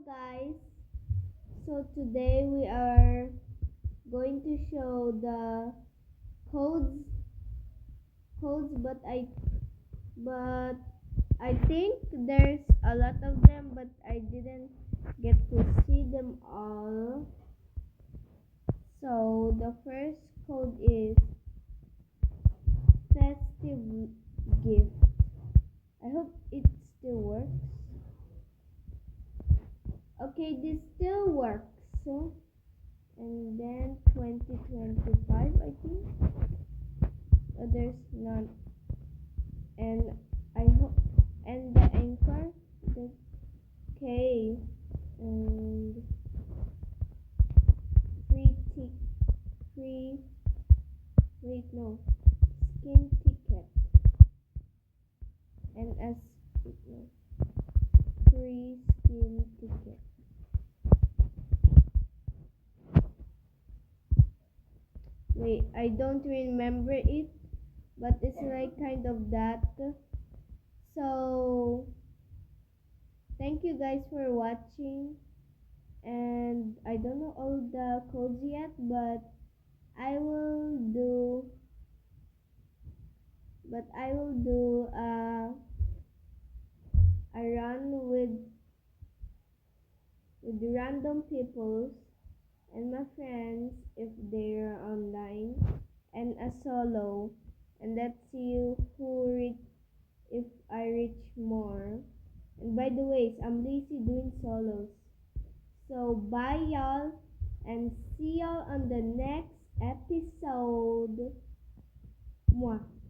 guys, so today we are going to show the codes but I think there's a lot of them, but I didn't get to see them all. So the first code is festive gift. I hope it still works. Okay, this still works. So and then 2025, I think. There's none. And I hope, and the anchor, the K, and free tick, free, wait, no, skin ticket, and as, no, free skin ticket. Wait, I don't remember it, but it's like kind of that. So thank you guys for watching, and I don't know all the codes yet, but I will do a run with random people and my friends if they're online, and a solo, and let's see who reach if I reach more. And by the way, I'm lazy doing solos. So bye y'all, and see y'all on the next episode. Mwah.